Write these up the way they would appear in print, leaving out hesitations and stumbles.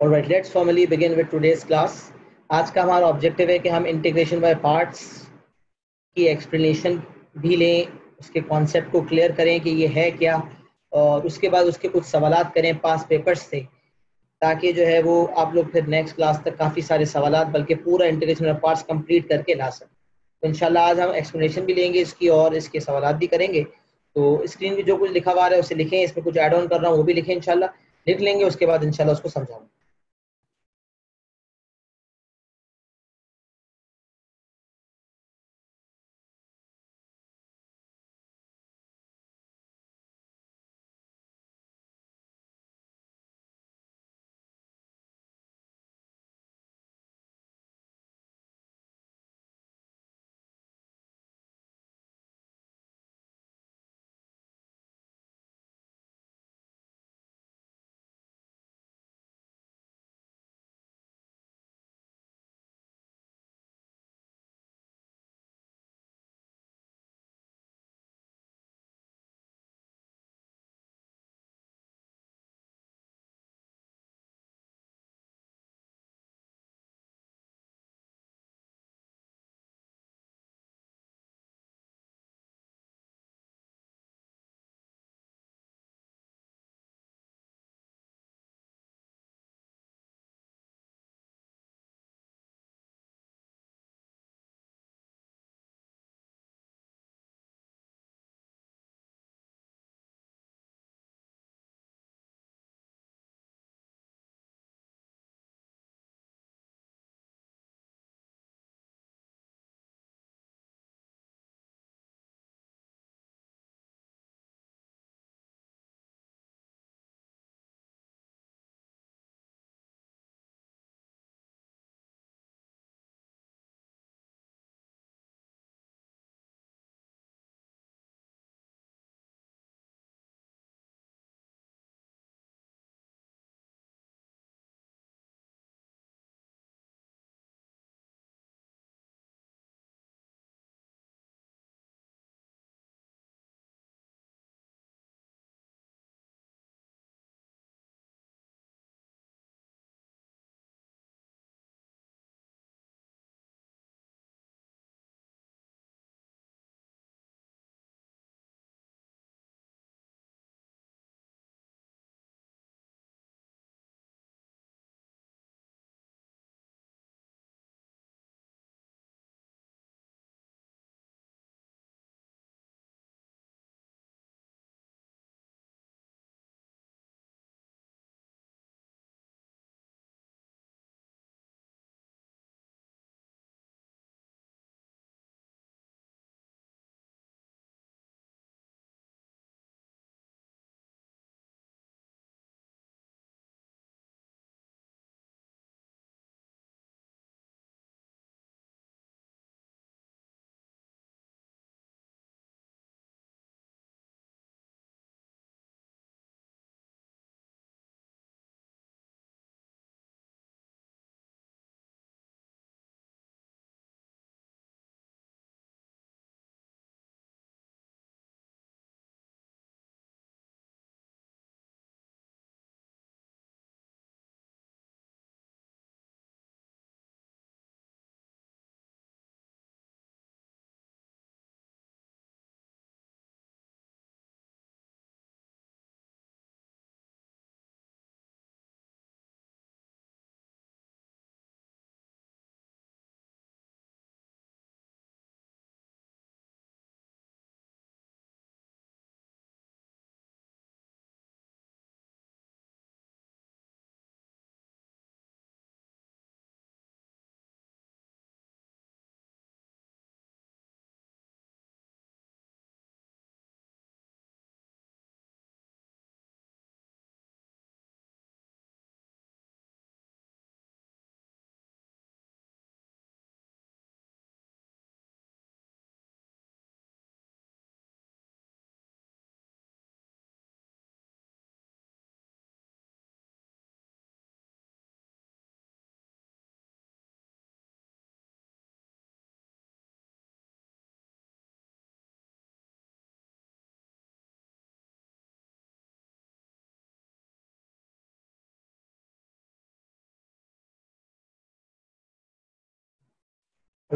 Alright, let's formally begin with today's class. आज का हमारा ऑब्जेक्टिव है कि हम इंटीग्रेशन बाय पार्ट्स की एक्सप्लेनेशन भी लें, उसके कॉन्सेप्ट को क्लियर करें कि ये है क्या, और उसके बाद उसके कुछ सवालात करें पास पेपर्स से, ताकि जो है वो आप लोग फिर नेक्स्ट क्लास तक काफ़ी सारे सवालात बल्कि पूरा इंटीग्रेशन बाय पार्ट्स कंप्लीट करके ला सकें। तो इंशाल्लाह आज हम एक्सप्लेनेशन भी लेंगे इसकी और इसके सवालात भी करेंगे। तो स्क्रीन पे जो कुछ लिखा हुआ है उसे लिखें, इसमें कुछ ऐड ऑन कर रहा हूँ वो भी लिखें, इंशाल्लाह लिख लेंगे, उसके बाद इंशाल्लाह उसको समझाऊंगा।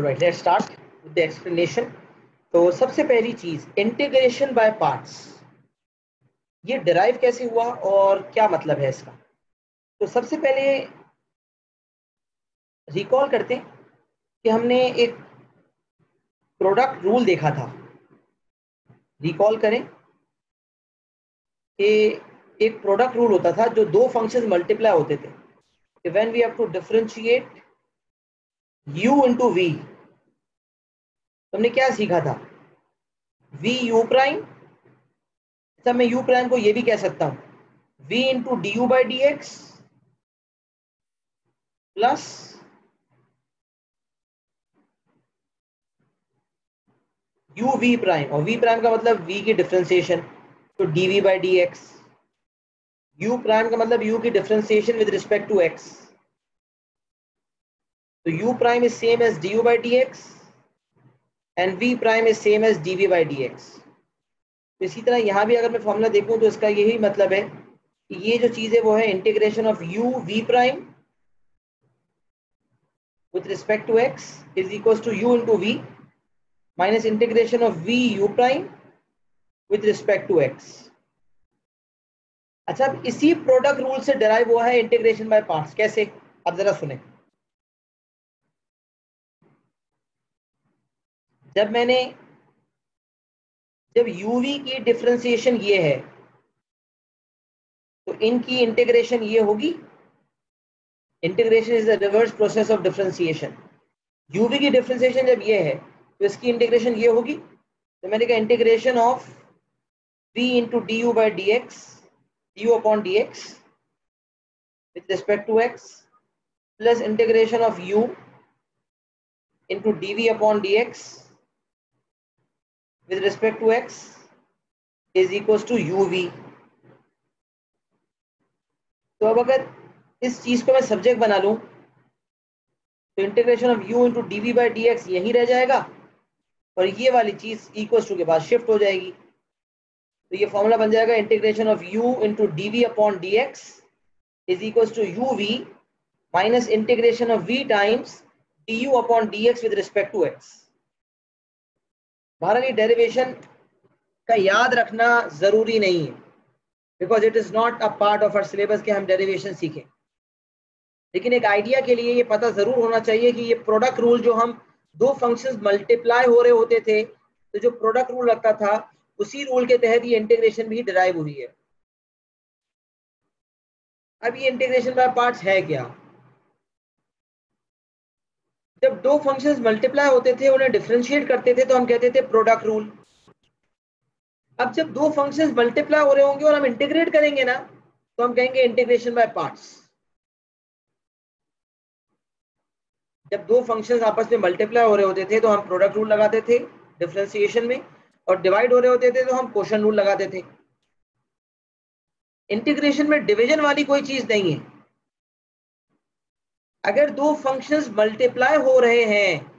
Right, let's start with the explanation. तो सबसे पहली चीज इंटीग्रेशन बाय पार्ट्स, ये डिराइव कैसे हुआ और क्या मतलब है इसका। तो सबसे पहले रिकॉल करते हैं कि हमने एक प्रोडक्ट रूल देखा था। रिकॉल करें कि एक प्रोडक्ट रूल होता था जो दो फंक्शंस मल्टीप्लाई होते थे कि when we have to differentiate u into v, हमने क्या सीखा था, v u प्राइम। अच्छा, मैं u प्राइम को ये भी कह सकता हूं v into d u by d x plus u v prime, और v प्राइम का मतलब v की डिफरेंशिएशन, तो dv by d x. u prime का मतलब u की differentiation with respect to x, तो u prime is same as du by d x and v prime is same as dv by d x. तो इसी तरह यहाँ भी अगर मैं फॉर्मूला देखूं तो इसका यही मतलब है कि ये जो चीज है वो है integration of u v prime with respect to x is equals to u into v minus integration of v u prime with respect to x। अच्छा, अब इसी प्रोडक्ट रूल से डिराइव हुआ है इंटीग्रेशन बाय पार्ट्स। कैसे, अब जरा सुने। जब uv की डिफरेंशिएशन ये है तो इनकी इंटीग्रेशन ये होगी। Integration is the reverse process of differentiation. uv की डिफरेंशिएशन जब ये है तो इसकी इंटीग्रेशन ये होगी। तो मैंने कहा integration of v into d u by d x, D u upon d x with respect to x plus integration of u into dv upon dx with respect to x is equals to uv। तो अब अगर इस चीज को मैं subject बना लूं तो integration of u into d v by d x यही रह जाएगा और ये वाली चीज इक्वल्स टू के बाद शिफ्ट हो जाएगी। तो ये फॉर्मूला बन जाएगा integration of u into d v upon d x is equals to u v minus integration of v times d u upon d x with respect to x. बहरहाल ये डेरिवेशन का याद रखना जरूरी नहीं है because it is not a part of our syllabus के हम डेरिवेशन सीखें, लेकिन एक आइडिया के लिए ये पता जरूर होना चाहिए कि ये प्रोडक्ट रूल जो हम दो फंक्शंस मल्टीप्लाई हो रहे होते थे तो जो प्रोडक्ट रूल लगता था उसी रूल के तहत ये इंटीग्रेशन भी डिराइव हुई है। अब ये इंटीग्रेशन बाय पार्ट्स है क्या। जब दो फंक्शंस मल्टीप्लाई होते थे उन्हें डिफरेंशिएट करते थे तो हम कहते थे प्रोडक्ट रूल। अब जब दो फंक्शंस मल्टीप्लाई हो रहे होंगे और हम इंटीग्रेट करेंगे ना तो हम कहेंगे इंटीग्रेशन बाय पार्ट्स। जब दो फंक्शंस आपस में मल्टीप्लाई हो रहे होते थे तो हम प्रोडक्ट रूल लगाते थे डिफरेंशिएशन में, और डिवाइड हो रहे होते थे तो हम क्वोशंट रूल लगाते थे। इंटीग्रेशन में डिवीजन वाली कोई चीज नहीं है। अगर दो फंक्शंस मल्टीप्लाई हो रहे हैं,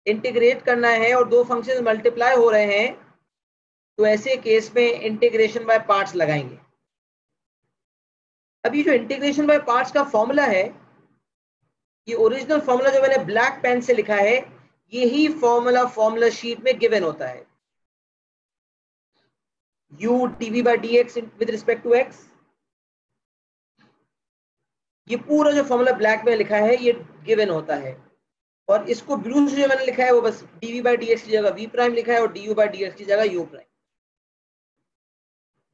इंटीग्रेट करना है और दो फंक्शंस मल्टीप्लाई हो रहे हैं तो ऐसे केस में इंटीग्रेशन बाय पार्ट्स लगाएंगे। अभी जो इंटीग्रेशन बाय पार्ट्स का फॉर्मूला है, ये ओरिजिनल फॉर्मूला जो मैंने ब्लैक पेन से लिखा है यही फॉर्मूला शीट में गिवन होता है। u dv by dx with respect to x, ये पूरा जो फॉर्मूला ब्लैक में लिखा है ये गिवन होता है, और इसको ब्लू से जो मैंने लिखा है वो बस dv by dx की जगह v प्राइम लिखा है और du by dx की जगह u प्राइम।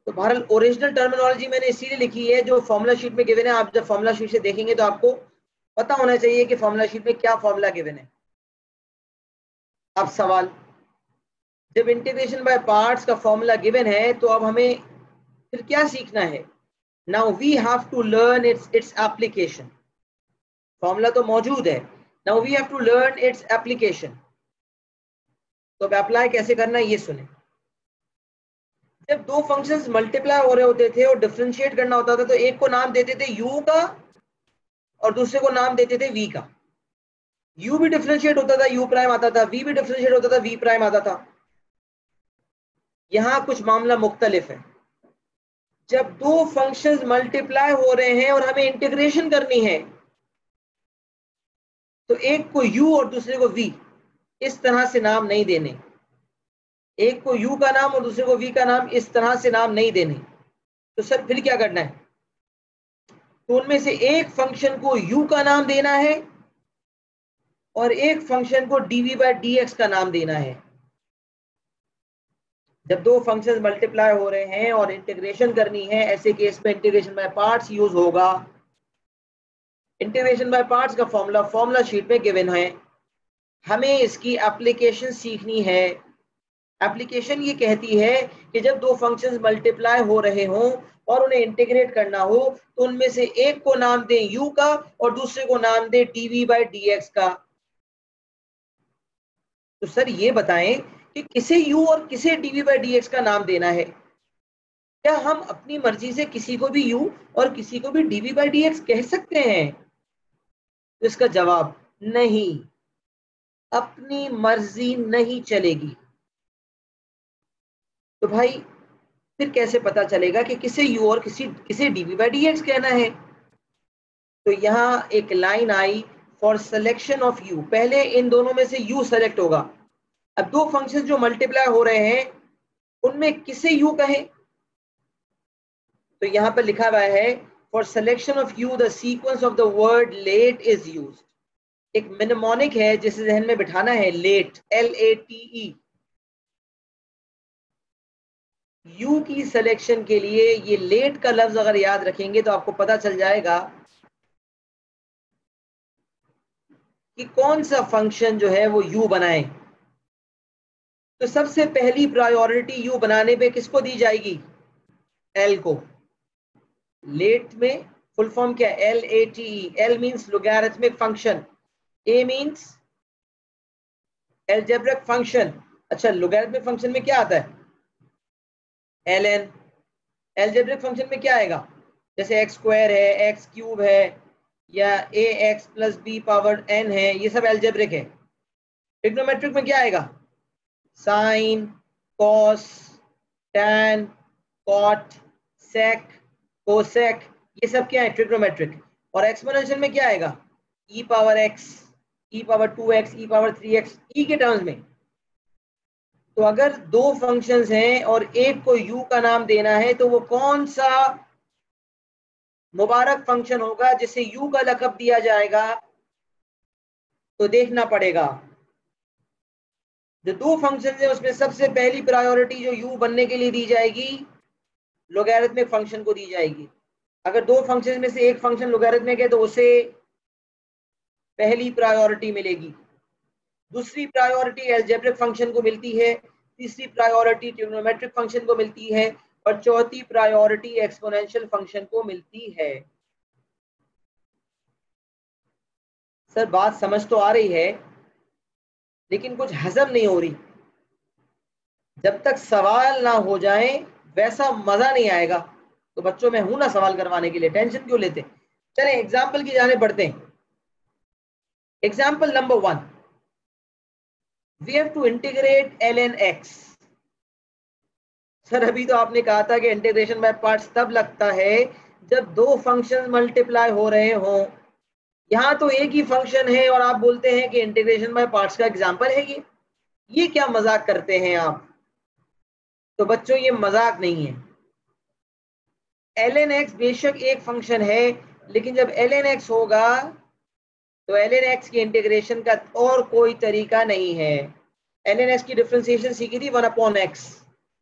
तो बहरहाल ओरिजिनल टर्मिनोलॉजी मैंने इसीलिए लिखी है जो फॉर्मूला शीट में गिवन है। आप जब फॉर्मूला शीट से देखेंगे तो आपको पता होना चाहिए कि फॉर्मूला शीट में क्या फॉर्मूला गिवन है। अब सवाल, जब इंटीग्रेशन बाय पार्ट्स का फॉर्मूला गिवन है तो अब हमें फिर क्या सीखना है। Now we have to learn its application. Formula तो मौजूद है, now we have to learn its application. तो अब अप्लाई कैसे करना है ये सुने। जब दो फंक्शंस मल्टीप्लाई हो रहे होते थे और डिफरेंशिएट करना होता था तो एक को नाम देते थे u का और दूसरे को नाम देते थे v का। u भी डिफरेंशिएट होता था u प्राइम आता था, v भी डिफरेंशिएट होता था v प्राइम आता था। यहां कुछ मामला मुख्तलिफ है। जब दो फंक्शंस मल्टीप्लाई हो रहे हैं और हमें इंटीग्रेशन करनी है तो एक को u और दूसरे को v इस तरह से नाम नहीं देने, एक को u का नाम और दूसरे को v का नाम इस तरह से नाम नहीं देने। तो सर फिर क्या करना है? तो उनमें से एक फंक्शन को u का नाम देना है और एक फंक्शन को dv/dx का नाम देना है। जब दो फंक्शंस मल्टीप्लाई हो रहे हैं और इंटीग्रेशन करनी है, ऐसे केस में इंटीग्रेशन बाय पार्ट्स यूज होगा। इंटीग्रेशन बाय पार्ट्स का फॉर्मूला शीट में गिवन है। हमें इसकी एप्लीकेशन सीखनी है। एप्लीकेशन ये कहती है कि जब दो फंक्शंस मल्टीप्लाई हो रहे हों और उन्हें इंटीग्रेट करना हो तो उनमें से एक को नाम दें u का और दूसरे को नाम दें dv/dx का। तो सर ये बताएं कि किसे u और किसे dv/dx का नाम देना है? क्या हम अपनी मर्जी से किसी को भी u और किसी को भी dv/dx कह सकते हैं? तो इसका जवाब नहीं, अपनी मर्जी नहीं चलेगी। तो भाई फिर कैसे पता चलेगा कि किसे u और किसे dv/dx कहना है? तो यहाँ एक line I, for selection of u, पहले इन दोनों में से u सेलेक्ट होगा। अब दो फंक्शन जो मल्टीप्लाई हो रहे हैं उनमें किसे u कहें? तो यहाँ पर लिखा हुआ है, for selection of u the sequence of the word late is used. एक मिनेमोनिक है जिसे जहन में बिठाना है, लेट, LATE। u की सिलेक्शन के लिए ये लेट का लफ्ज अगर याद रखेंगे तो आपको पता चल जाएगा कि कौन सा फंक्शन जो है वो u बनाए। तो सबसे पहली प्रायोरिटी u बनाने पे किसको दी जाएगी? l को। लेट में फुल फॉर्म क्या है? LATE। l means logarithmic function, a means algebraic function. अच्छा, लोगैरिथमिक फंक्शन में क्या आता है? ln। अलजेब्रिक फंक्शन में क्या आएगा? जैसे एक्स स्क्वायर है, एक्स क्यूब है, या ax + b⁻n है, ये सब अलजेब्रिक है। ट्रिग्नोमेट्रिक में क्या आएगा? साइन, कॉस, टैन, कॉट, सेक, कोसेक, ये सब क्या है? ट्रिग्नोमेट्रिक। और एक्सपोनेंशियल में क्या आएगा? e⁻x, e⁻2x, e⁻3x, ई के टर्म्स में। तो अगर दो फंक्शंस हैं और एक को u का नाम देना है तो वो कौन सा मुबारक फंक्शन होगा जिसे u का लक़ब दिया जाएगा? तो देखना पड़ेगा। जो दो फंक्शंस हैं उसमें सबसे पहली प्रायोरिटी जो u बनने के लिए दी जाएगी, लोगैरिथमिक फंक्शन को दी जाएगी। अगर दो फंक्शन में से एक फंक्शन लोगैरिथमिक है तो उसे पहली प्रायोरिटी मिलेगी, दूसरी प्रायोरिटी अलजेब्रिक फंक्शन को मिलती है, तीसरी प्रायोरिटी ट्रिग्नोमेट्रिक फंक्शन को मिलती है और चौथी प्रायोरिटी एक्सपोनेंशियल फंक्शन को मिलती है। सर बात समझ तो आ रही है लेकिन कुछ हजम नहीं हो रही। जब तक सवाल ना हो जाए वैसा मजा नहीं आएगा। तो बच्चों में हूं ना सवाल करवाने के लिए, टेंशन क्यों लेते? चलें एग्जाम्पल की जाने बढ़ते हैं। Example number 1, we have to integrate ln x। Sir अभी तो आपने कहा था कि इंटीग्रेशन बाय पार्ट्स तब लगता है जब दो फंक्शन मल्टीप्लाई हो रहे हों। यहाँ तो एक ही फंक्शन है और आप बोलते हैं कि इंटीग्रेशन बाय पार्ट्स का एग्जाम्पल है ये क्या मजाक करते हैं आप? तो बच्चों ये मजाक नहीं है। ln x बेशक एक फंक्शन है, लेकिन जब ln x होगा तो ln x की इंटीग्रेशन का और कोई तरीका नहीं है। ln x की डिफरेंशिएशन सीखी थी 1/x,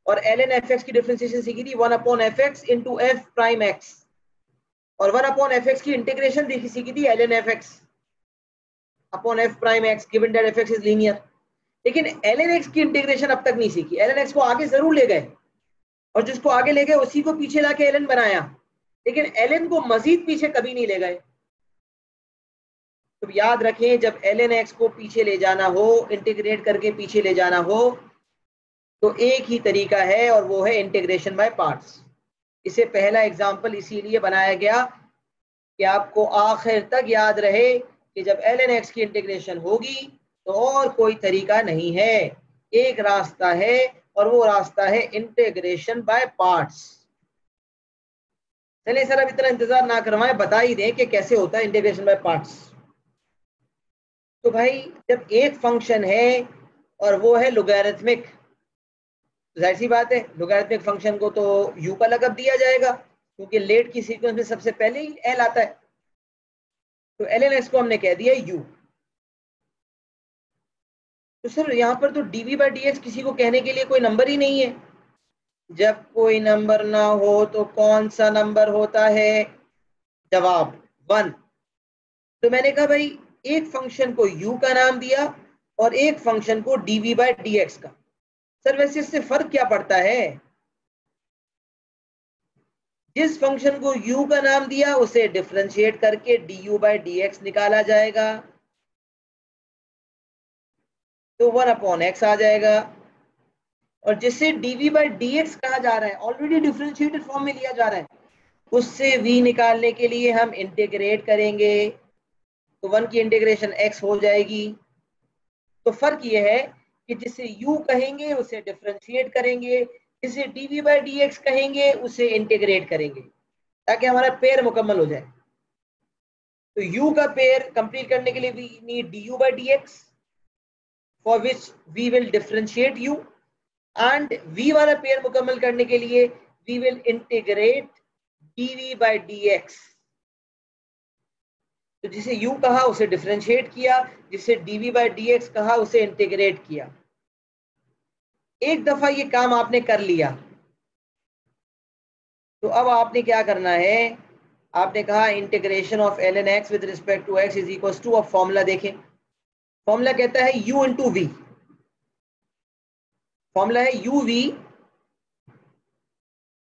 और ln fx की डिफरेंशिएशन सीखी थी 1/fx into f prime x, और 1/fx की इंटीग्रेशन सीखी थी ln fx upon f prime x given that fx is linear. लेकिन ln x की इंटीग्रेशन अब तक नहीं सीखी। ln x को आगे जरूर ले गए और जिसको आगे ले गए उसी को पीछे लाके ln बनाया, लेकिन ln को मजीद पीछे कभी नहीं ले गए। तो याद रखें, जब ln x को पीछे ले जाना हो, इंटीग्रेट करके पीछे ले जाना हो, तो एक ही तरीका है और वो है इंटीग्रेशन बाय पार्ट्स। इसे पहला एग्जाम्पल इसीलिए बनाया गया कि आपको आखिर तक याद रहे कि जब ln x की इंटीग्रेशन होगी तो और कोई तरीका नहीं है, एक रास्ता है और वो रास्ता है इंटीग्रेशन बाय पार्ट्स। चलिए सर अब इतना इंतजार ना करवाएं, बता ही दें कि कैसे होता है इंटीग्रेशन बाय पार्ट्स। तो भाई जब एक फंक्शन है और वो है लोगैरिथमिक, तो जाहिर सी बात है लोगैरिथमिक फंक्शन को तो u का लक़ब दिया जाएगा, क्योंकि लेट की सीक्वेंस में सबसे पहले ही l आता है। तो ln x को हमने कह दिया u। तो सर यहाँ पर तो dv बाई डी एक्स किसी को कहने के लिए कोई नंबर ही नहीं है। जब कोई नंबर ना हो तो कौन सा नंबर होता है? जवाब 1। तो मैंने कहा भाई एक फंक्शन को u का नाम दिया और एक फंक्शन को dv बाई डी एक्स का। सर वैसे इससे फर्क क्या पड़ता है? जिस फंक्शन को u का नाम दिया उसे डिफरेंशिएट करके du बाई डी एक्स निकाला जाएगा, तो 1/x आ जाएगा। और जिसे dv बाई डी एक्स कहा जा रहा है, ऑलरेडी डिफरेंशिएटेड फॉर्म में लिया जा रहा है, उससे v निकालने के लिए हम इंटीग्रेट करेंगे, तो 1 की इंटीग्रेशन x हो जाएगी। तो फर्क ये है कि जिसे u कहेंगे उसे डिफरेंशिएट करेंगे, जिसे dv बाई डी एक्स कहेंगे उसे इंटीग्रेट करेंगे, ताकि हमारा पेयर मुकम्मल हो जाए। तो u का पेयर कंप्लीट करने के लिए we need du by d x, for which we will differentiate u, एंड v वाला पेयर मुकम्मल करने के लिए we will integrate dv by d x. तो जिसे u कहा उसे डिफरेंशिएट किया, जिसे dv बाई डी एक्स कहा उसे इंटीग्रेट किया। एक दफा ये काम आपने कर लिया, तो अब आपने क्या करना है? आपने कहा integration of ln x with respect to x is equal to, अब फॉर्मूला देखें। फॉर्मूला कहता है u इंटू वी। फॉर्मूला है u v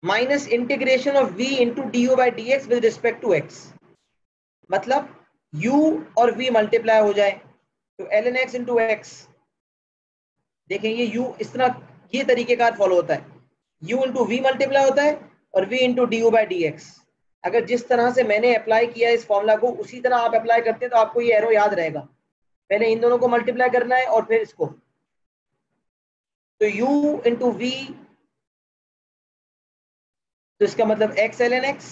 minus integration of v into d u by d x with respect to x। मतलब u और v multiply हो जाए, तो ln x इंटू एक्स। देखें ये u इस तरह, ये तरीकेकार फॉलो होता है, u इंटू वी मल्टीप्लाई होता है और v into d u by d x. अगर जिस तरह से मैंने अप्लाई किया इस फॉर्मूला को उसी तरह आप अप्लाई करते हैं तो आपको ये एरो याद रहेगा। पहले इन दोनों को मल्टीप्लाई करना है और फिर इसको, तो u इंटू वी, तो इसका मतलब x ln x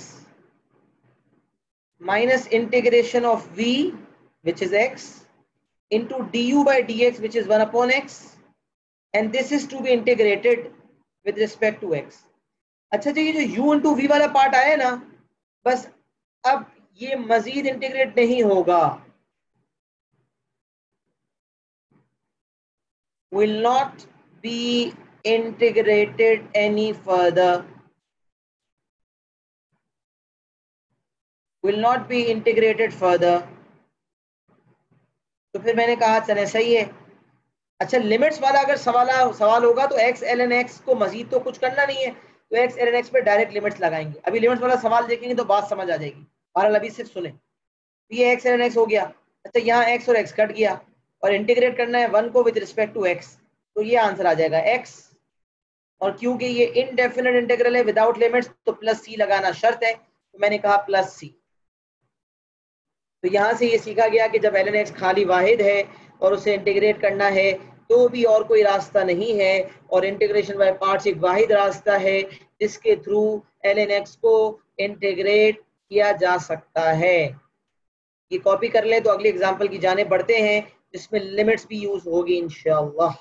minus integration of v which is x into d u by d x which is 1/x, and this is to be integrated with respect to x। अच्छा जी, ये जो u into v वाला part आया ना, बस अब ये मजीद इंटीग्रेट नहीं होगा, will not be integrated any further, will not be integrated further। तो फिर मैंने कहा चले सही है। अच्छा, लिमिट्स वाला अगर सवाल होगा तो x ln x को मजीद तो कुछ करना नहीं है, तो x ln x पे डायरेक्ट लिमिट्स लगाएंगे। अभी लिमिट्स वाला सवाल देखेंगे तो बात समझ आ जाएगी। बहरहाल अभी सिर्फ सुने। ये x ln x हो गया। अच्छा, यहाँ x और x कट गया और इंटीग्रेट करना है 1 को विद रिस्पेक्ट टू x, तो ये आंसर आ जाएगा x। और क्योंकि ये इनडेफिनेट इंटीग्रल है विदाउट लिमिट्स, तो प्लस सी लगाना शर्त है, तो मैंने कहा प्लस सी। तो यहाँ से ये सीखा गया कि जब ln x खाली वाहिद है और उसे इंटीग्रेट करना है तो भी और कोई रास्ता नहीं है, और इंटीग्रेशन बाय पार्ट्स एक वाहिद रास्ता है जिसके थ्रू ln x को इंटीग्रेट किया जा सकता है। ये कॉपी कर लें तो अगले एग्जांपल की जाने बढ़ते हैं जिसमें लिमिट्स भी यूज होगी इंशाअल्लाह।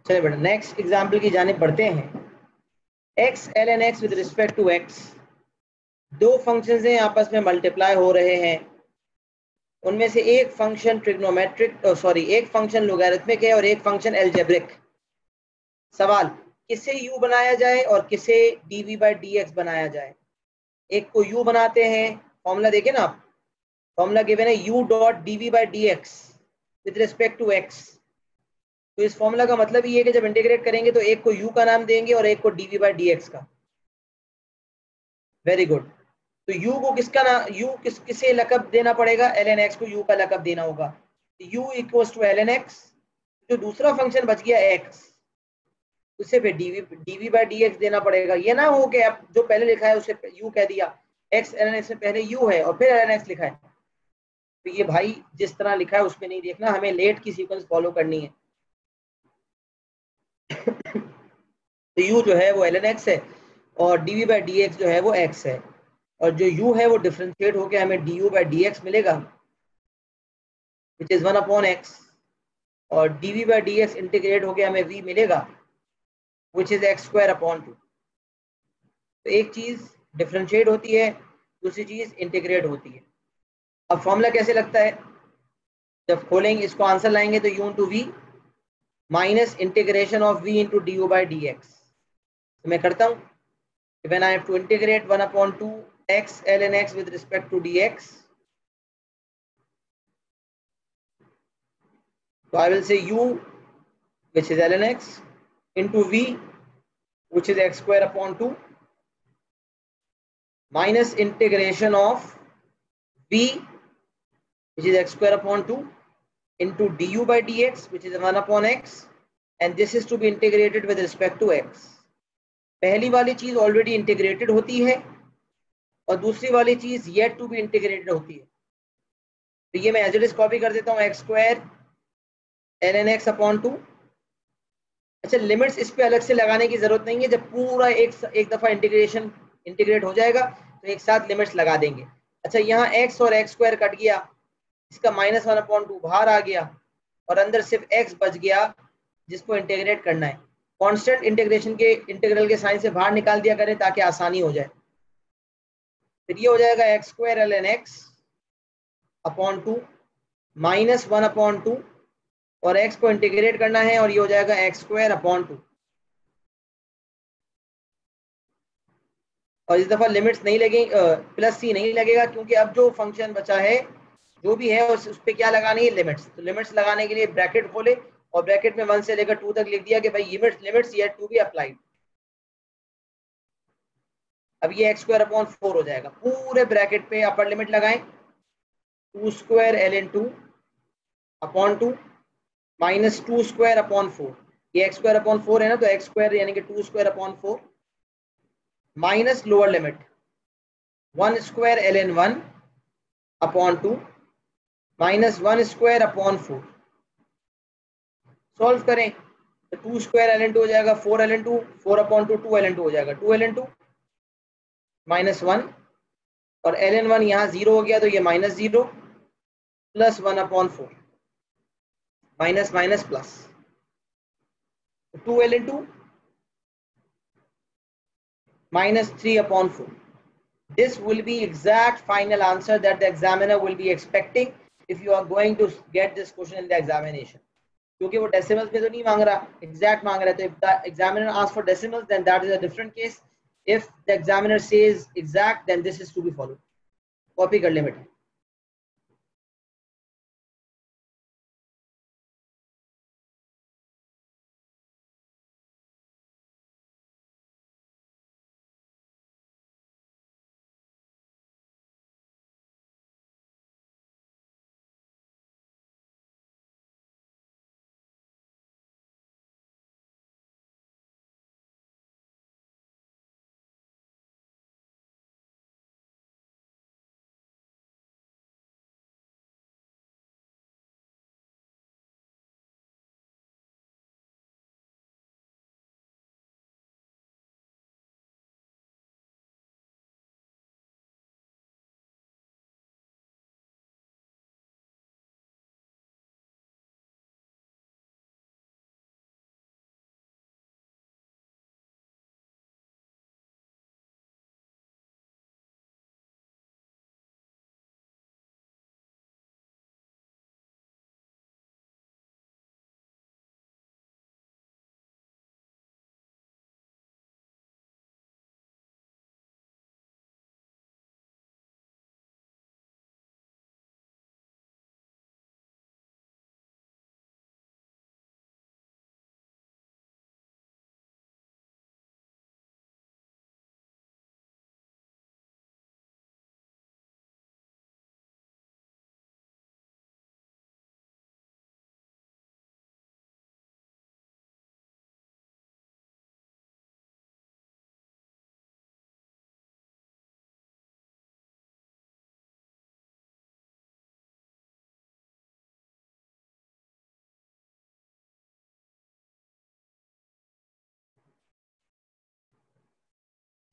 चलिए बेटा नेक्स्ट एग्जाम्पल की जाने बढ़ते हैं। X l n x with respect to x, दो फंक्शंस हैं आपस में मल्टीप्लाई हो रहे हैं, उनमें से एक फंक्शन ट्रिग्नोमेट्रिक एक फंक्शन लोगैरिथमिक है और एक फंक्शन एल्जेब्रिक। सवाल, किसे u बनाया जाए और किसे dv बाई डी एक्स बनाया जाए। एक को u बनाते हैं, फॉर्मूला देखें ना आप, फॉर्मूला गिवन है u dot dv by d x with respect to x। तो इस फॉर्मूला का मतलब ये है कि जब इंटीग्रेट करेंगे तो एक को u का नाम देंगे और एक को dv बाई डी एक्स का। Very good. तो u को किसका ना u किसे लकब देना पड़ेगा, ln x को u का लकब देना होगा। u equals to ln x, जो दूसरा फंक्शन बच गया x, उसे फिर dv बाई डी एक्स देना पड़ेगा। ये ना हो कि आप जो पहले लिखा है उसे u कह दिया, x ln x में पहले u है और फिर ln x लिखा है, तो ये भाई जिस तरह लिखा है उसमें नहीं देखना, हमें लेट की सीक्वेंस फॉलो करनी है। तो u जो है वो ln x है और dv बाई डी एक्स जो है वो x है, और जो u है वो डिफरेंशिएट होकर हमें du बाई डी एक्स मिलेगा विच इज 1 अपॉन x, और dv by d x integrate होकर हमें v मिलेगा विच इज x स्क्वायर अपॉन 2। तो एक चीज डिफरेंशिएट होती है, दूसरी चीज इंटीग्रेट होती है। अब फॉर्मूला कैसे लगता है, जब खोलेंगे इसको आंसर लाएंगे तो u into v minus integration of v into d u by d x. तो मैं करता हूँ, when I have to integrate 1 upon 2 x ln x with respect to dx, so I will say u which is ln x into v which is x square upon 2 minus integration of v which is x square upon 2 into du by dx which is 1 upon x, and this is to be integrated with respect to x। पहली वाली चीज already integrated होती है और दूसरी वाली चीज yet to be integrated होती है। तो ये मैं एज इट इज कॉपी कर देता हूँ, x square ln x upon 2। अच्छा, लिमिट्स इस पे अलग से लगाने की जरूरत नहीं है, जब पूरा एक दफा इंटीग्रेट हो जाएगा तो एक साथ लिमिट्स लगा देंगे। अच्छा, यहाँ x और x स्क्वायर कट गया, इसका माइनस 1 अपॉन 2 बाहर आ गया और अंदर सिर्फ x बच गया जिसको इंटीग्रेट करना है। कांस्टेंट इंटीग्रल के साइन से बाहर निकाल दिया करें ताकि आसानी हो जाए। फिर ये हो जाएगा x square ln x upon 2 minus 1 upon 2, और x को इंटीग्रेट करना है और ये हो जाएगा एक्स स्क्वायर अपॉन 2। और इस दफा लिमिट्स नहीं लगेंगे, प्लस सी नहीं लगेगा, क्योंकि अब जो फंक्शन बचा है जो भी है उस पे क्या लगानी है, लिमिट्स। तो लिमिट्स लगाने के लिए ब्रैकेट खोले और ब्रैकेट में 1 से लेकर 2 तक लिख दिया कि भाई लिमिट्स ये टू बी अप्लाइड। अब ये एक्स स्क्वायर अपॉन 4 हो जाएगा। पूरे ब्रैकेट पे अपर लिमिट लगाएं, 2 square ln 2 upon 2 minus 2 square upon 4। ये एक्स स्क्वायर अपॉन 4 है ना, तो एक्स स्क्वायर यानी कि 2 square upon 4 minus lower limit 1 square ln 1 upon 2 minus 1 square upon 4। Solve करें तो 2 स्क्वायर ln 2 हो जाएगा 4 ln 2, 4 अपॉन 2 2 ln 2 हो जाएगा, 2 ln 2 माइनस 1, और ln 1 यहाँ 0 हो गया तो ये minus 0 plus 1 upon 4, minus minus plus 2 ln 2 minus 3 upon 4. This will be exact final answer that the examiner will be expecting if you are going to get this question in the examination. क्योंकि वो decimals में तो नहीं मांग रहा, exact मांग रहा है। तो if the examiner asks for decimals, then that is a different case. If the examiner says exact, then this is to be followed. Copy कर ले बेटा।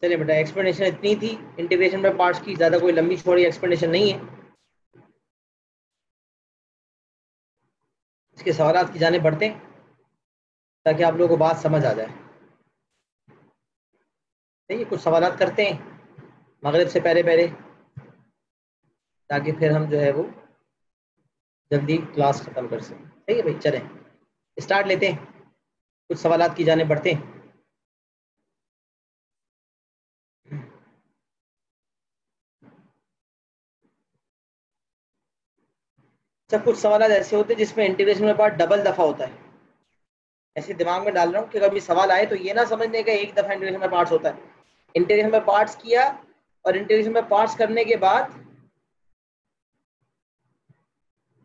चलिए बेटा, एक्सप्लेनेशन इतनी थी इंटीग्रेशन बाय पार्ट्स की, ज़्यादा कोई लंबी चौड़ी एक्सप्लेनेशन नहीं है। इसके सवालात की जाने बढ़ते हैं ताकि आप लोगों को बात समझ आ जाए। ठीक है, कुछ सवालात करते हैं मगरिब से पहले पहले, ताकि फिर हम जो है वो जल्दी क्लास ख़त्म कर सकें। सही है भाई, चलें स्टार्ट लेते हैं, कुछ सवालात की जाने बढ़ते हैं। सब कुछ सवाल ऐसे होते हैं जिसमें इंटीग्रेशन में पार्ट डबल दफ़ा होता है। ऐसे दिमाग में डाल रहा हूँ कि कभी सवाल आए तो ये ना समझने का एक दफ़ा इंटीग्रेशन में पार्ट्स होता है। इंटीग्रेशन में पार्ट्स किया और इंटीग्रेशन में पार्ट्स करने के बाद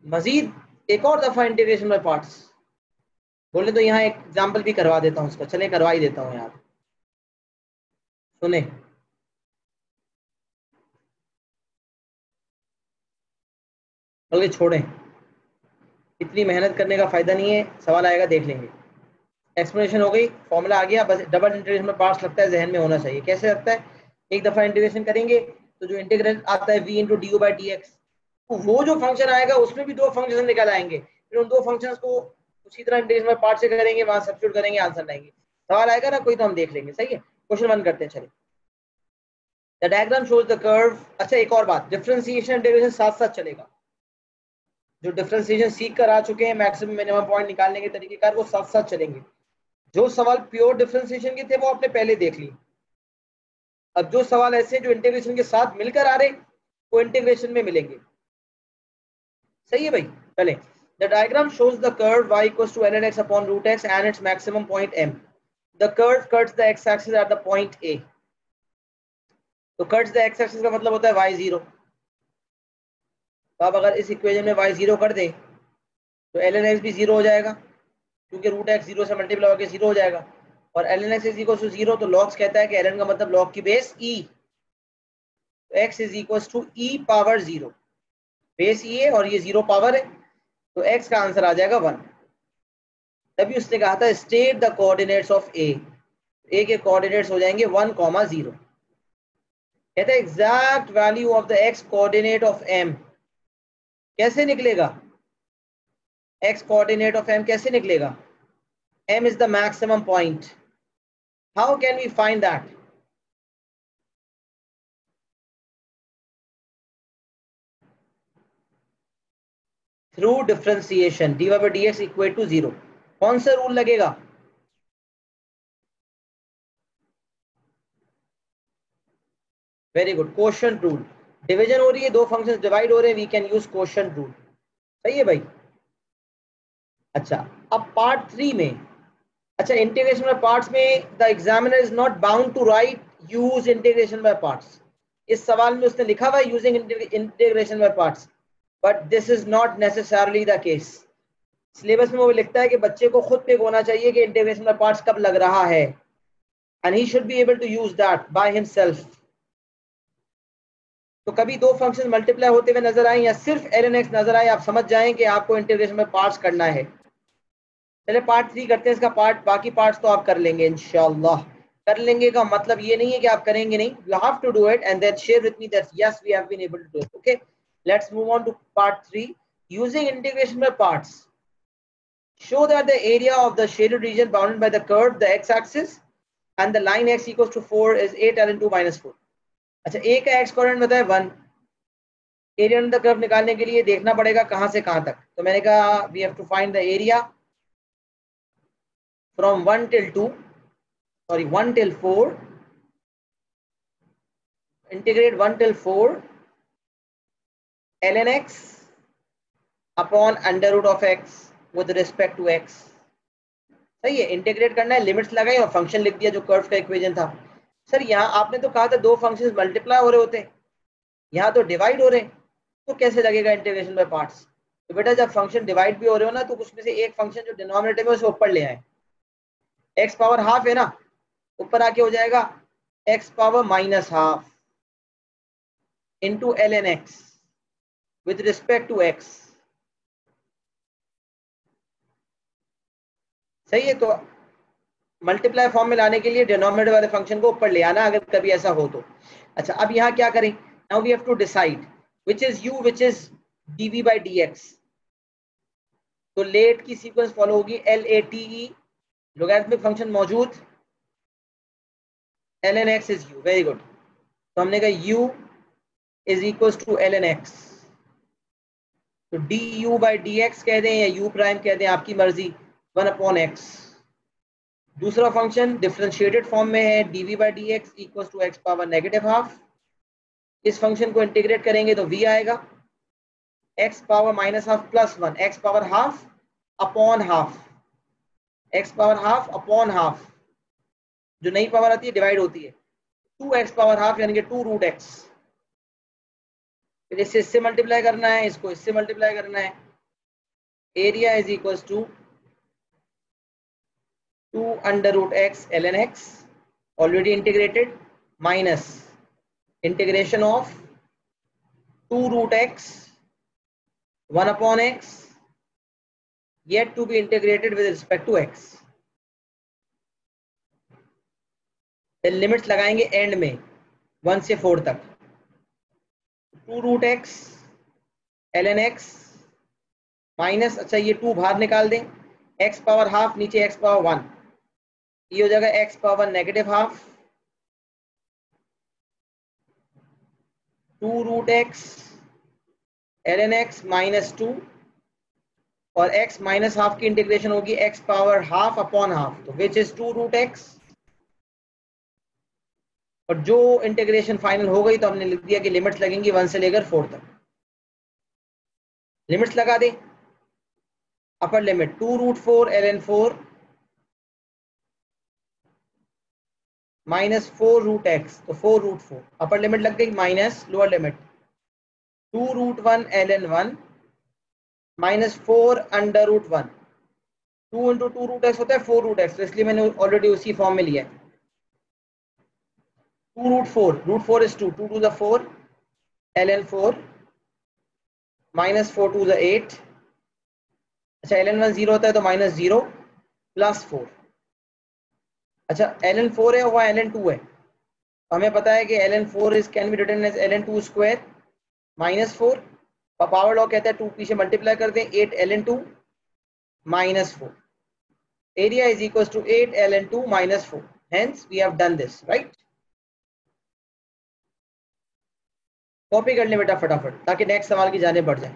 मजीद एक और दफ़ा इंटीग्रेशन में पार्ट्स बोले तो यहाँ एक एग्जाम्पल भी करवा देता हूँ उसका। चले करवा ही देता हूँ यार, सुने। बल्कि छोड़ें, इतनी मेहनत करने का फ़ायदा नहीं है, सवाल आएगा देख लेंगे। एक्सप्लेनेशन हो गई, फॉर्मूला आ गया, बस डबल इंटीग्रेशन में पार्ट्स लगता है जहन में होना चाहिए। कैसे लगता है? एक दफ़ा इंटीग्रेशन करेंगे तो जो इंटीग्रल आता है v into d u by d x, वो जो फंक्शन आएगा उसमें भी दो फंक्शन निकल आएंगे, फिर उन दो फंक्शंस को उसी तरह इंटीग्रेशन में पार्ट से करेंगे, वहां सब्स्टिट्यूट करेंगे, आंसर लाएंगे। सवाल आएगा ना कोई तो हम देख लेंगे। सही है, क्वेश्चन 1 करते हैं। चलिए, the diagram shows the curve. अच्छा, एक और बात, डिफरेंशिएशन इंटीग्रेशन साथ साथ चलेगा। जो डिफरेंशिएशन सीख कर आ चुके हैं मैक्सिमम मिनिमम पॉइंट निकालने के तरीकेकार, वो साथ साथ चलेंगे। जो सवाल प्योर डिफरेंशिएशन के थे वो आपने पहले देख लिए। अब जो सवाल ऐसे जो इंटीग्रेशन के साथ मिलकर आ रहे, वो इंटीग्रेशन में मिलेंगे। सही है भाई, चले। The diagram shows the curve y equals to ln x upon root x and its maximum point m। The curve cuts the x axis at the point a। तो कट्स द x एक्सिस का मतलब होता है y0। तो अब अगर इस equation में y0 कर दे तो ln x भी 0 हो जाएगा, क्योंकि रूट x 0 से मल्टीप्लाई होकर 0 हो जाएगा। और ln x is equal to 0, तो लॉग कहता है कि ln का मतलब लॉग की बेस e, तो x is equal to e power 0। Base ये है और ये 0 पावर है, तो x का आंसर आ जाएगा 1। तभी उसने कहा था state the coordinates of a। a के कोऑर्डिनेट्स हो जाएंगे 1, 0। कहता है exact value of the x coordinate of m कैसे निकलेगा? x कोऑर्डिनेट ऑफ m कैसे निकलेगा? m is the maximum point. How can we find that? Through differentiation, dy by dx equal to 0। कौन सा रूल लगेगा? Very good, quotient rule. Division हो रही है, दो फंक्शंस डिवाइड हो रहे हैं, we can use quotient rule. सही है भाई। अच्छा, अब पार्ट 3 में, अच्छा इंटीग्रेशन बाय पार्ट्स में the examiner is not bound to write use integration by parts. इस सवाल में उसने लिखा हुआ है using integration by parts, but this is not necessarily the case. Syllabus में वो लिखता है कि बच्चे को खुद पे होना चाहिए कि इंटीग्रेशन बाय पार्ट्स कब लग रहा है, and he should be able to use that by himself. तो कभी दो फंक्शन मल्टीप्लाई होते हुए नजर आए या सिर्फ ln x नजर आए, आप समझ जाएं कि आपको इंटीग्रेशन में पार्ट्स करना है। चले पार्ट 3 करते हैं इसका। पार्ट बाकी पार्ट्स तो आप कर लेंगे इंशाल्लाह। कर लेंगे का मतलब ये नहीं है कि आप करेंगे नहीं, you have to do it and then share with me that yes we have been able to do it. Okay, let's move on to part 3 using integration by parts. Show that the area of the shaded region bounded by the curve the x-axis and the line x equals to 4 is 8 ln 2 minus 4। अच्छा, a का x coordinate बताया 1। Area under the curve निकालने के लिए देखना पड़ेगा कहां से कहां तक, तो मैंने कहा we have to find the area from 1 till 2, sorry 1 till 4, integrate 1 till 4 ln x upon under root of x with respect to x। सही है, इंटीग्रेट करना है, लिमिट्स लगाई और फंक्शन लिख दिया जो कर्व का इक्वेशन था। सर यहाँ आपने तो कहा था दो फंक्शंस मल्टीप्लाई हो रहे होते हैं, यहाँ तो डिवाइड हो रहे हैं, तो कैसे लगेगा इंटीग्रेशन बाय पार्ट्स? तो बेटा जब फंक्शन डिवाइड भी हो रहे हो ना, तो उसमें से एक फंक्शन जो डिनोमिनेटर में उसे ऊपर ले आए। x पावर हाफ है ना, ऊपर आके हो जाएगा x power minus half into ln x with respect to x। सही है, तो मल्टीप्लाई फॉर्म में लाने के लिए डिनोमिनेटर वाले फंक्शन को ऊपर ले आना अगर कभी ऐसा हो तो। अच्छा, अब यहाँ क्या करें, now we have to decide which is u which is dv by dx। तो लेट की सीक्वेंस फॉलो होगी, LATE लोगैरिथमिक फंक्शन मौजूद, ln x is u, very good. तो हमने कहा u is equal to ln x, तो du by dx कह दें या u प्राइम कह दें, आपकी मर्जी, 1/x। दूसरा फंक्शन डिफरेंशिएटेड फॉर्म में है, dv by dx equal to x power negative half. इस फंक्शन को इंटीग्रेट करेंगे तो v आएगा, x power minus half plus 1, x power half upon half, x power half upon half, जो नई पावर आती है डिवाइड होती है, 2x पावर हाफ यानी कि 2√x। फिर इससे मल्टीप्लाई करना है, इसको इससे मल्टीप्लाई करना है, area is equal to 2√x ln x already integrated, minus integration of 2√x 1/x yet to be integrated with respect to x। Limits लगाएंगे एंड में 1 से 4 तक, 2√x ln x माइनस, अच्छा ये 2 बाहर निकाल दें, x पावर हाफ नीचे x पावर 1, ये हो जाएगा x power negative half 2√x ln x minus 2, और x माइनस हाफ की इंटीग्रेशन होगी x power half upon half, तो विच इज 2√x। और जो इंटीग्रेशन फाइनल हो गई तो हमने लिख दिया कि लिमिट्स लगेंगी 1 से लेकर 4 तक। लिमिट्स लगा दें, upper limit 2√4 ln 4 minus 4√x, तो 4√4, अपर लिमिट लग गई, minus lower limit 2√1 ln 1 minus 4√1, 2 into 2√x होता है 4√x, तो इसलिए मैंने ऑलरेडी उसी फॉर्म में लिया है। 2√4, √4 is 2, 2 to the 4 ln 4 minus 4 to the 8, अच्छा ln 1 0 होता है तो माइनस 0 प्लस 4, अच्छा ln 4 है वहाँ ln 2 है, हमें पता है कि ln 4 is can be written as ln 2 square minus 4, power law कहता है 2 पीछे मल्टीप्लाई कर दें, 8 ln 2 minus 4, area is equal to 8 ln 2 minus 4, hence we have done this, right. Copy कर लें बेटा फटाफट ताकि नेक्स्ट सवाल की जाने बढ़ जाए।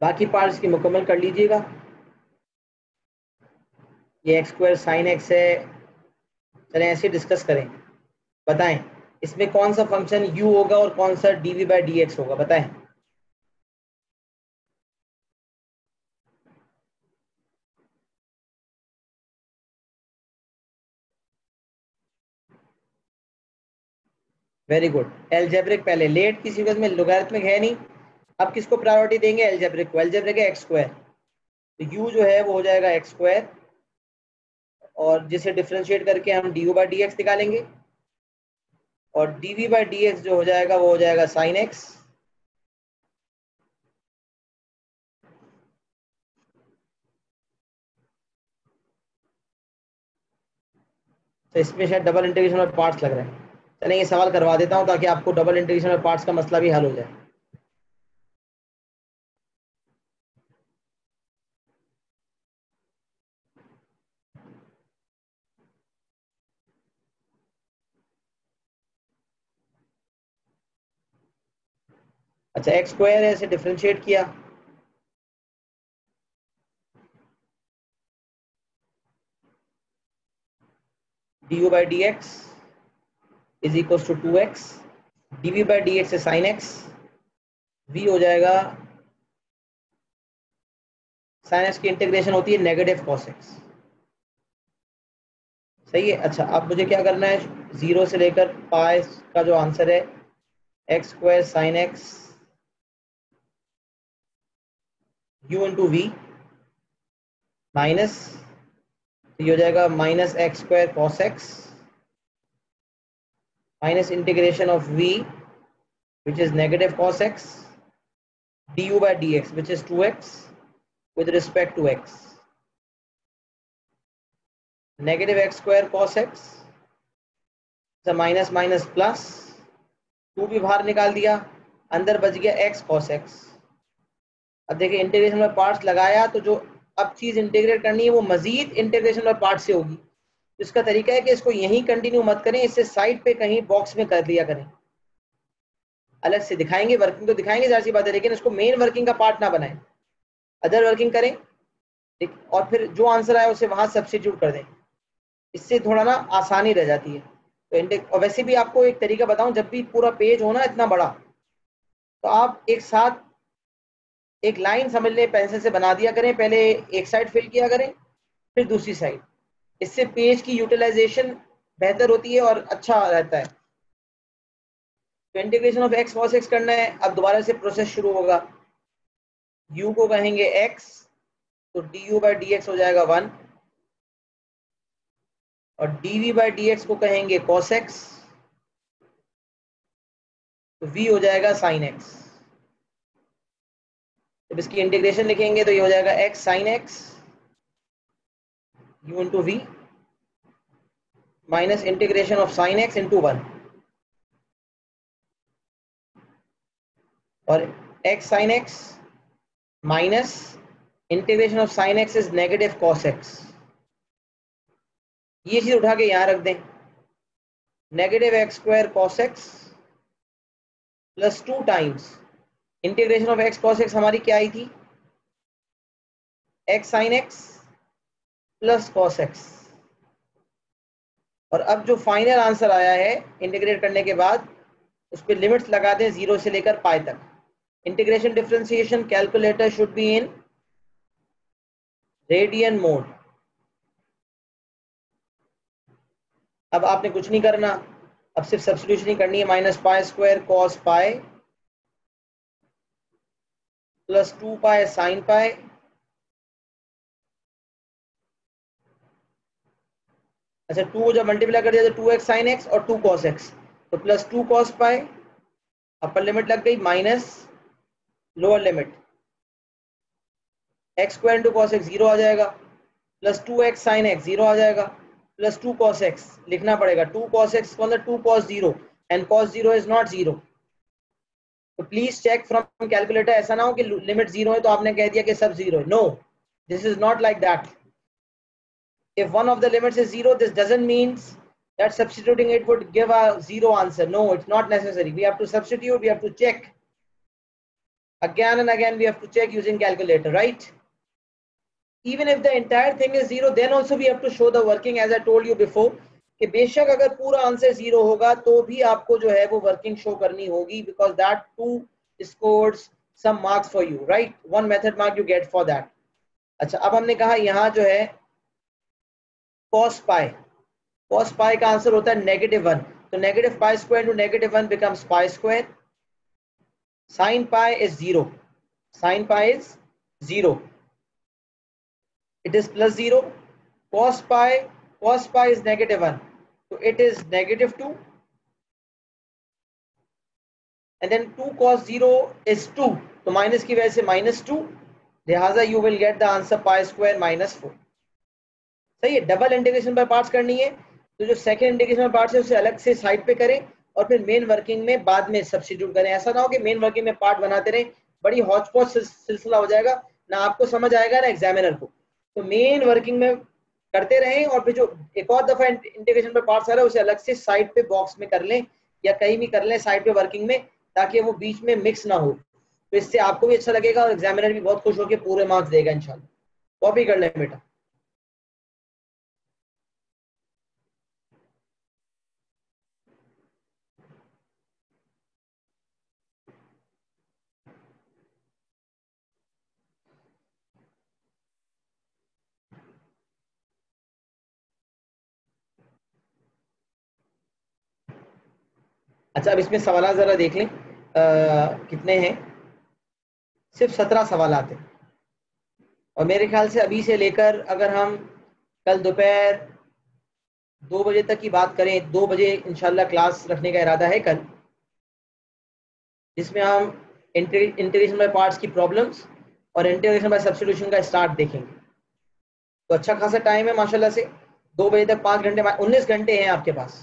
बाकी पार्ट्स की मुकम्मल कर लीजिएगा। ये एक्स स्क्वायर साइन एक्स है, चलें ऐसे डिस्कस करें, बताएं इसमें कौन सा फंक्शन u होगा और कौन सा dv by dx होगा, बताएं। वेरी गुड, एल्जेब्रिक पहले, लेट की सीक्वेंस में लोगैरिथमिक है नहीं, अब किसको प्रायोरिटी देंगे, एल्जेब्रिक को। एल्जेब्रिक है एक्स स्क्वायर, तो u जो है वो हो जाएगा एक्स स्क्वायर, और जिसे डिफरेंशिएट करके हम du by dx निकालेंगे, और dv by dx जो हो जाएगा वो हो जाएगा साइन एक्स। तो इसमें शायद डबल इंटीग्रेशन और पार्ट्स लग रहे हैं। चलें ये सवाल करवा देता हूं ताकि आपको डबल इंटीग्रेशन बाय पार्ट्स का मसला भी हल हो जाए। अच्छा एक्स स्क्वायर है, इसे डिफरेंशिएट किया, du by d x is equal to 2x, dv by d x है साइन एक्स, v हो जाएगा साइन एक्स की इंटीग्रेशन होती है नेगेटिव कॉस एक्स। सही है। अच्छा अब मुझे क्या करना है, 0 से लेकर पाई का जो आंसर है x square sine x u into v minus, ये हो जाएगा minus x square cos x minus integration of v which is negative cos x du by dx which is 2x with respect to x, negative x square cos x minus minus plus 2 भी बाहर निकाल दिया, अंदर बच गया x cos x। अब देखिए integration में पार्ट्स लगाया तो जो अब चीज इंटीग्रेट करनी है वो मजीद इंटीग्रेशन में पार्ट से होगी। तो इसका तरीका है कि इसको यहीं कंटिन्यू मत करें, इससे साइड पे कहीं बॉक्स में कर दिया करें, अलग से दिखाएंगे, वर्किंग तो दिखाएंगे जाहिर सी बात है, लेकिन इसको मेन वर्किंग का पार्ट ना बनाएं, अदर वर्किंग करें और फिर जो आंसर आया उसे वहां सब्स्टिट्यूट कर दें, इससे थोड़ा ना आसानी रह जाती है। तो और वैसे भी आपको एक तरीका बताऊं, जब भी पूरा पेज हो ना इतना बड़ा तो आप एक साथ एक लाइन समझ लें, पेंसिल से बना दिया करें, पहले एक साइड फिल किया करें फिर दूसरी साइड, इससे पेज की यूटिलाइजेशन बेहतर होती है और अच्छा रहता है। तो integration of x cos x करना है, अब दोबारा से प्रोसेस शुरू होगा, u को कहेंगे x तो du बाई डी एक्स हो जाएगा 1 और dv बाई डी एक्स को कहेंगे cos x तो v हो जाएगा sin x। जब इसकी इंटीग्रेशन लिखेंगे तो ये हो जाएगा x sin x u into v minus integration of sin x into 1 और x sin x minus integration of sin x is negative cos x। ये चीज उठा के यहां रख दें, negative x square cos x plus 2 times integration of x cos x हमारी क्या आई थी, x sin x plus cos x। और अब जो फाइनल आंसर आया है इंटीग्रेट करने के बाद उस पर लिमिट्स लगा दें 0 से लेकर पाई तक। Integration differentiation calculator should be in radian mode. अब आपने कुछ नहीं करना, अब सिर्फ सब्स्टिट्यूशन ही करनी है, minus pi square cos pi plus 2 pi sine pi, अच्छा 2 जब मल्टीप्लाई कर दिया तो 2x साइन एक्स और 2 cos x तो प्लस 2 cos पाई, अपर लिमिट लग गई minus lower limit x square into cos x 0 आ जाएगा, प्लस 2x साइन एक्स 0 आ जाएगा, प्लस 2 cos x लिखना पड़ेगा, 2 cos x को 2 cos 0 and cos 0 is not 0। तो प्लीज चेक फ्रॉम कैलकुलेटर, ऐसा ना हो कि लिमिट 0 है तो आपने कह दिया कि सब 0 है। No, this is not like that. If one of the limits is 0, this doesn't mean that substituting it would give a 0 answer. No, it's not necessary. We have to substitute, we have to check. Again and again we have to check using calculator, right? Even if the entire thing is 0, then also we have to show the working as I told you before. कि बेशक अगर पूरा answer 0 होगा तो भी आपको जो है वो वर्किंग शो करनी होगी, because that too scores some marks for you, right? One method mark you get for that. अच्छा अब हमने कहा यहाँ जो है cos pi का आंसर होता है -1, तो negative pi square into -1 becomes pi square, sin pi is 0, sin pi is 0, it is plus 0, cos pi is -1, so it is -2, and then 2 cos 0 is 2, तो माइनस की वजह से -2, लिहाजा you will get the answer pi square -4। सही है, double integration by parts करनी है, तो जो सेकंड इंटीग्रेशन पार्ट है उसे अलग से साइड पे करें और फिर मेन वर्किंग में बाद में सब्स्टिट्यूट करें। ऐसा ना हो कि मेन वर्किंग में पार्ट बनाते रहें, बड़ी हौच पौच सिलसिला हो जाएगा, ना आपको समझ आएगा ना एग्जामिनर को। तो मेन वर्किंग में करते रहें और फिर जो एक और दफा इंटीग्रेशन पे पार्ट्स आ रहा है उसे अलग से साइड पे बॉक्स में कर लें या कहीं भी कर लें साइड पे वर्किंग में, ताकि वो बीच में मिक्स ना हो। तो इससे आपको भी अच्छा लगेगा और एग्जामिनर भी बहुत खुश होकर पूरे मार्क्स देगा इंशाल्लाह। कॉपी कर लें बेटा। अच्छा, अब इसमें सवाल जरा देख लें कितने हैं। सिर्फ 17 सवाल हैं और मेरे ख्याल से अभी से लेकर अगर हम कल दोपहर 2 बजे तक की बात करें, 2 बजे इंशाल्लाह क्लास रखने का इरादा है कल, जिसमें हम इंटीग्रेशन बाय पार्ट्स की प्रॉब्लम्स और इंटीग्रेशन बाय सब्स्टिट्यूशन का स्टार्ट देखेंगे। तो अच्छा खासा टाइम है माशाल्लाह से, 2 बजे तक 5 घंटे, 19 घंटे हैं आपके पास,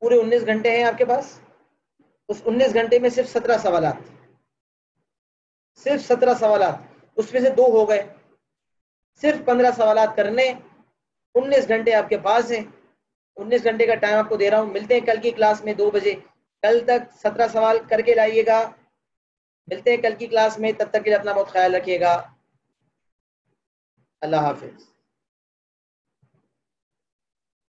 पूरे 19 घंटे हैं आपके पास। उस 19 घंटे में सिर्फ 17 सवाल, सिर्फ 17 सवाल, उसमें से 2 हो गए, सिर्फ 15 सवाल करने, 19 घंटे आपके पास है। 19 घंटे का टाइम आपको दे रहा हूँ। मिलते हैं कल की क्लास में 2 बजे। कल तक 17 सवाल करके लाइएगा। मिलते हैं कल की क्लास में, तब तक के लिए अपना बहुत ख्याल रखिएगा। अल्लाह हाफिज।